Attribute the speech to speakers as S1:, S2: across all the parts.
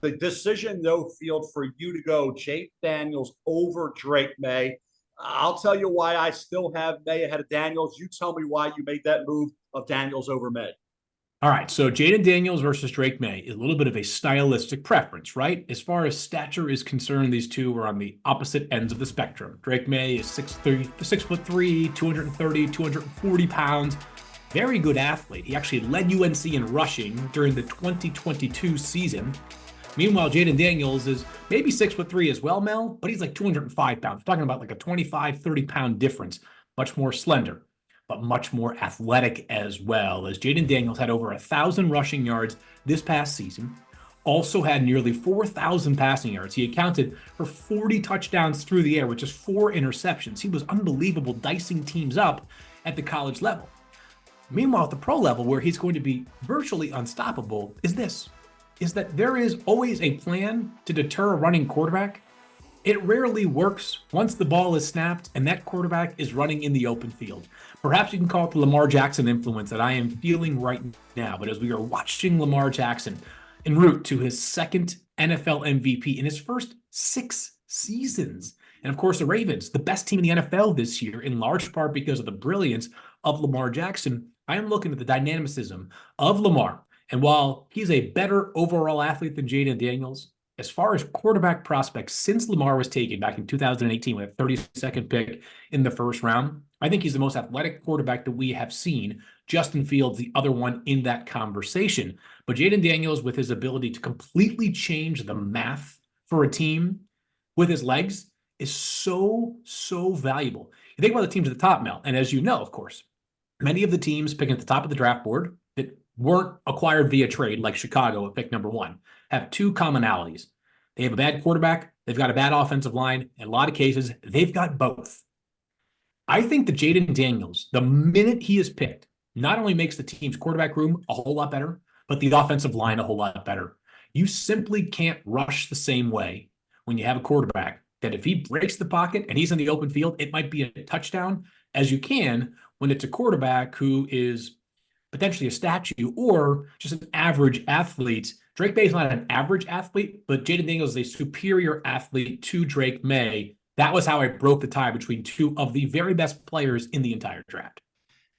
S1: The decision, though, field for you to go Jayden Daniels over Drake Maye. I'll tell you why I still have Maye ahead of Daniels. You tell me why you made that move of Daniels over Maye.
S2: All right, so Jayden Daniels versus Drake Maye is a little bit of a stylistic preference, right? As far as stature is concerned, these two are on the opposite ends of the spectrum. Drake Maye is 6'3", 230, 240 pounds. Very good athlete. He actually led UNC in rushing during the 2022 season. Meanwhile, Jayden Daniels is maybe 6'3" as well, Mel, but he's like 205 pounds. We're talking about like a 25, 30-pound difference. Much more slender, but much more athletic as well, as Jayden Daniels had over 1,000 rushing yards this past season, also had nearly 4,000 passing yards. He accounted for 40 touchdowns through the air, which is 4 interceptions. He was unbelievable dicing teams up at the college level. Meanwhile, at the pro level, where he's going to be virtually unstoppable, is that there is always a plan to deter a running quarterback. It rarely works once the ball is snapped and that quarterback is running in the open field. Perhaps you can call it the Lamar Jackson influence that I am feeling right now. But as we are watching Lamar Jackson en route to his second NFL MVP in his first 6 seasons, and of course the Ravens, the best team in the NFL this year, in large part because of the brilliance of Lamar Jackson, I am looking at the dynamicism of Lamar. And while he's a better overall athlete than Jayden Daniels, as far as quarterback prospects since Lamar was taken back in 2018 with a 32nd pick in the first round, I think he's the most athletic quarterback that we have seen. Justin Fields, the other one in that conversation. But Jayden Daniels, with his ability to completely change the math for a team with his legs, is so valuable. You think about the teams at the top, Mel, and as you know, of course, many of the teams picking at the top of the draft board that weren't acquired via trade, like Chicago at pick number 1, have 2 commonalities. They have a bad quarterback, they've got a bad offensive line. In a lot of cases, they've got both. I think that Jayden Daniels, the minute he is picked, not only makes the team's quarterback room a whole lot better, but the offensive line a whole lot better. You simply can't rush the same way when you have a quarterback that if he breaks the pocket and he's in the open field, it might be a touchdown, as you can when it's a quarterback who is potentially a statue or just an average athlete. Drake Maye is not an average athlete, but Jayden Daniels is a superior athlete to Drake Maye. That was how I broke the tie between 2 of the very best players in the entire draft.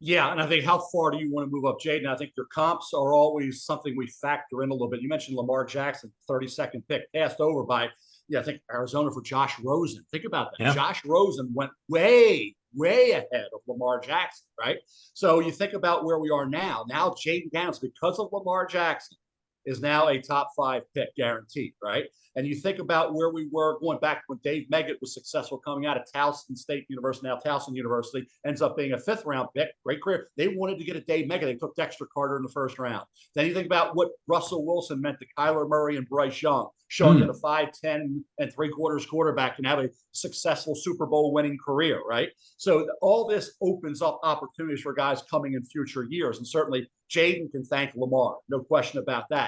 S1: Yeah, and I think how far do you want to move up, Jayden? I think your comps are always something we factor in a little bit. You mentioned Lamar Jackson, 32nd pick, passed over by, I think Arizona for Josh Rosen. Think about that.
S2: Yeah.
S1: Josh Rosen went way ahead of Lamar Jackson, right? So you think about where we are now. Now Jayden Daniels, because of Lamar Jackson, is now a top 5 pick guaranteed, right? And you think about where we were going back when Dave Meggett was successful coming out of Towson State University, now Towson University, ends up being a 5th round pick. Great career. They wanted to get a Dave Meggett. They took Dexter Carter in the 1st round. Then you think about what Russell Wilson meant to Kyler Murray and Bryce Young, showing that a 5'10" and 3/4 quarterback can have a successful Super Bowl winning career, right? So all this opens up opportunities for guys coming in future years. And certainly Jayden can thank Lamar. No question about that.